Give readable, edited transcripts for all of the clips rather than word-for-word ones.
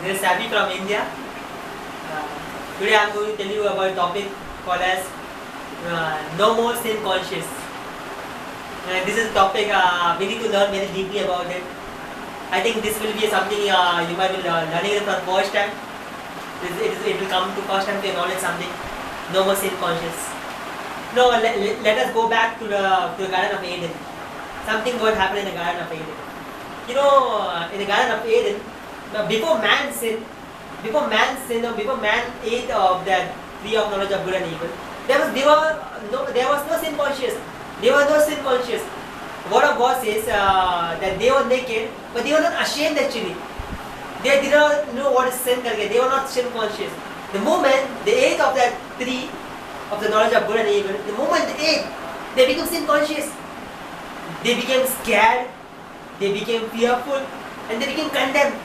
This is Sabi from India. Today I am going to tell you about a topic called as no more sin conscious. This is a topic we need to learn very deeply about it. I think this will be something you might be learning it for the first time. It will come to first time to acknowledge something. No more sin conscious. No, let us go back to the Garden of Eden. Something what happened in the Garden of Eden. You know, in the Garden of Eden, before man sinned, before man ate of that tree of knowledge of good and evil, there was no sin conscious. They were no sin conscious. Word of God says that they were naked, but they were not ashamed actually. They did not know what is sin. They were not sin conscious. The moment they ate of that tree of the knowledge of good and evil, the moment they ate, they became sin conscious. They became scared, they became fearful, and they became condemned.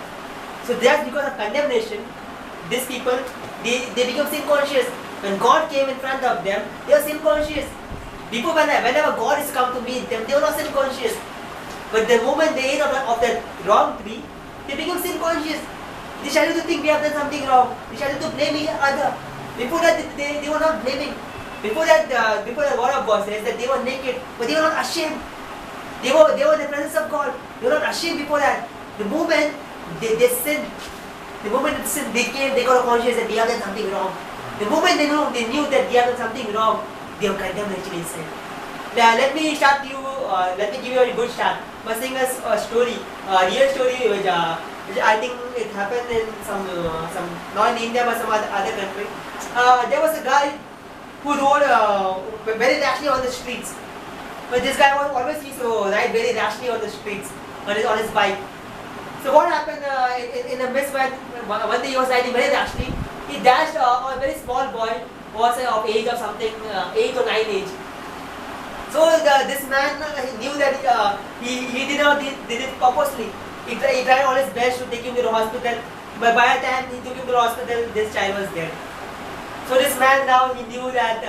So that's because of condemnation. These people, they become sin conscious. When God came in front of them, they were sin conscious. Before, whenever God is come to meet them, they were not sin conscious. But the moment they ate of that wrong tree, they became sin conscious. They started to think we have done something wrong. They started to blame each other. Before that, they were not blaming. Before that, the word of God says that they were naked, but they were not ashamed. They were in the presence of God. They were not ashamed before that. The moment they sinned, the moment they sinned, they got conscious that they have done something wrong. The moment they knew that they have done something wrong, they were condemned actually inside. Now, let me give you a good start by saying a story, a real story which I think it happened in some not in India but some other country. There was a guy who rode very rashly on the streets. But this guy always used to ride very rashly on the streets on his bike. So what happened in a mist when one day he was riding very rashly, he dashed a very small boy who was of age of something 8 or 9 age. So this man knew that he did it purposely. He tried all his best to take him to the hospital, but by the time he took him to the hospital, this child was dead. So this man now he knew that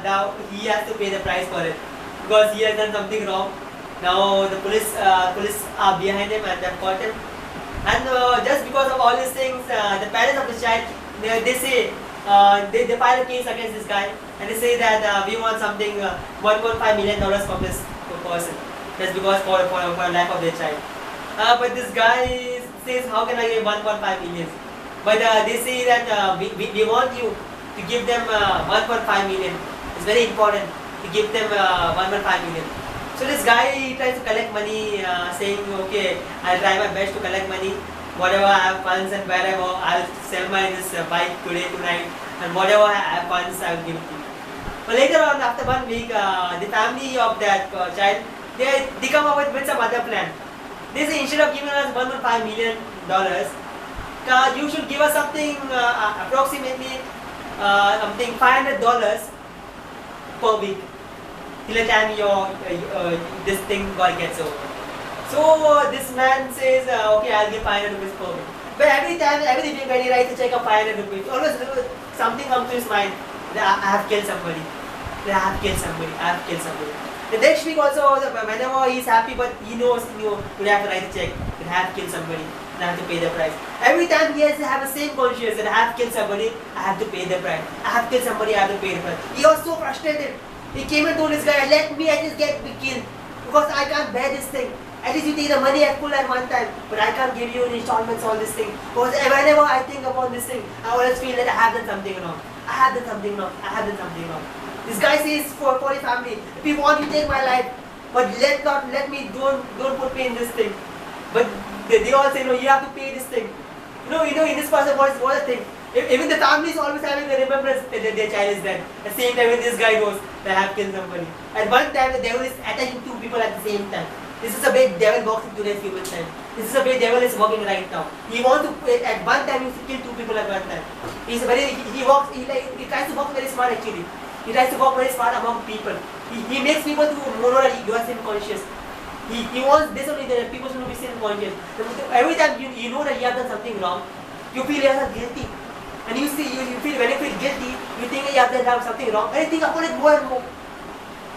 now he has to pay the price for it because he has done something wrong. Now the police are behind him and they have caught him. And just because of all these things, the parents of the child they say they file a case against this guy and they say that we want something $1.5 million from this person just because for the life of their child. But this guy says, how can I give 1.5 million? But they say that we want you to give them 1.5 million. It's very important to give them 1.5 million. So this guy tries to collect money, saying, okay, I'll try my best to collect money. Whatever I have funds and wherever, I'll sell this bike tonight, and whatever I have funds, I'll give it to you. But later on, after 1 week, the family of that child, they come up with some other plan. They say, instead of giving us $1.5 million, you should give us something approximately something $500 per week till the time this thing gets over. So this man says, okay, I'll give 500 rupees per week. But every week when he writes a check of 500 rupees, always something comes to his mind that I have killed somebody. The next week also, whenever he's happy, but he knows he have to write a check that I have killed somebody and I have to pay the price. Every time he has to have the same conscience that I have killed somebody, I have to pay the price. I have killed somebody, I have to pay the price. He was so frustrated. He came and told this guy, let me at least get me killed because I can't bear this thing. At least you take the money at full at one time, but I can't give you in installments all this thing. Because whenever I think about this thing, I always feel that I have done something wrong. This guy says for his family, if you want, you take my life, but don't put me in this thing. But they all say, no, you have to pay this thing. In this person, what's the thing? Even the family is always having the remembrance that their child is dead. At the same time, when this guy knows that I have killed somebody. At one time, the devil is attacking 2 people at the same time. This is the way devil works in today's human time. This is the way devil is working right now. He wants to, at one time, he kill 2 people at one time. He tries to work very smart actually. He tries to work very smart among people. He makes people to know that you are sin conscious. He wants this only that people should be sin conscious. Every time you know that you have done something wrong, you feel yourself guilty. And you feel when you feel guilty, you think you have done something wrong, and you think about it more and more.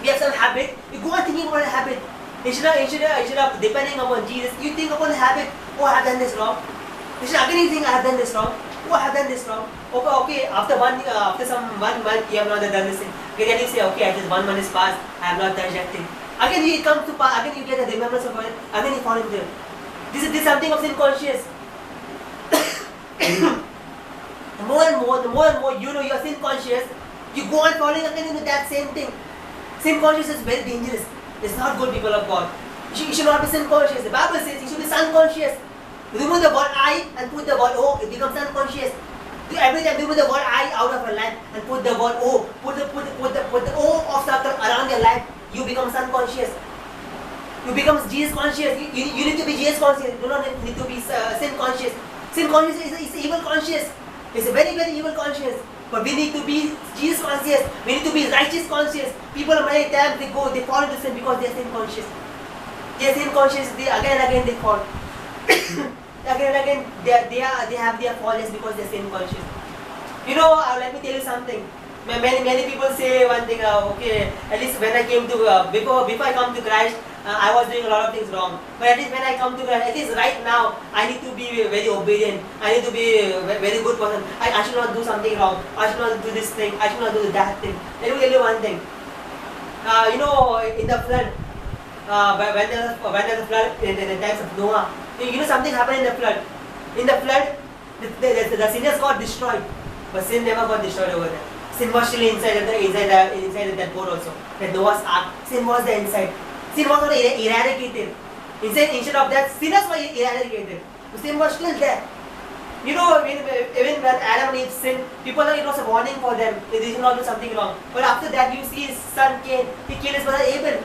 We have some habit, you go on thinking about a habit. Instead of depending upon Jesus, you think upon the habit, oh, I have done this wrong. Again you think I have done this wrong. Oh, I have done this wrong. Okay. After some 1 month you have not done this thing. Okay, then you say, okay, at least 1 month is passed. I have not done that thing. Again it comes to pass. Again you get a remembrance of it. Again you fall into it. This is something of sin conscious. more and more, you know you are sin conscious. You go on falling again into that same thing. Sin conscious is very dangerous. It's not good, people of God. You should not be sin conscious. The Bible says you should be sun conscious. Remove the word I and put the word O. It becomes unconscious. Every time remove the word I out of your life and put the word O. Put the O of circle around your life. You become unconscious. You become Jesus conscious. You need to be Jesus conscious. You don't need to be sin conscious. Sin conscious is evil conscious. It's a very, very evil conscious. But we need to be Jesus conscious. We need to be righteous conscious. People many times they fall into sin because they are sin conscious. They are sin conscious. Again and again they fall. Again and again they have their fall just because they are sin conscious. You know, let me tell you something. Many people say one thing. Okay, at least when I came to before I come to Christ, I was doing a lot of things wrong. But at least when I come to Christ, at least right now, I need to be very obedient. I need to be a very good person. I should not do something wrong. I should not do this thing. I should not do that thing. Let me tell you one thing. You know, in the flood, when there was a flood in the times of Noah, you know something happened in the flood. In the flood, the sinners got destroyed, but sin never got destroyed over there. Sin was still inside that boat also. That Noah's ark, sin was there inside. Sin was not eradicated. Instead of that, sinners were eradicated. Sin was still there. You know, even when Adam and Eve sinned, people thought it was a warning for them. They should not do something wrong. But after that, you see his son Cain. He killed his brother Abel.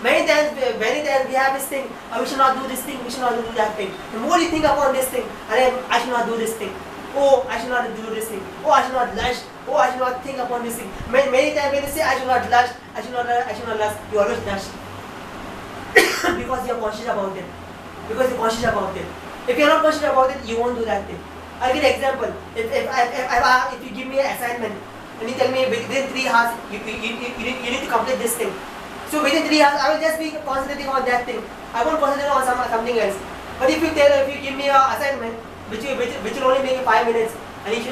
Many times we have this thing. We should not do this thing. We should not do that thing. The more you think upon this thing, I should not do this thing. Oh, I should not do this thing. Oh, I should not lust. Oh, I should not think upon this thing. Many times when you say I should not lust, I should not lust, you always lust. Because you are conscious about it. Because you are conscious about it. If you are not conscious about it, you won't do that thing. I'll give an example. If you give me an assignment and you tell me within 3 hours you need to complete this thing. So within 3 hours I will just be concentrating on that thing. I won't concentrate on something else. But if you give me an assignment which will only make 5 minutes and you should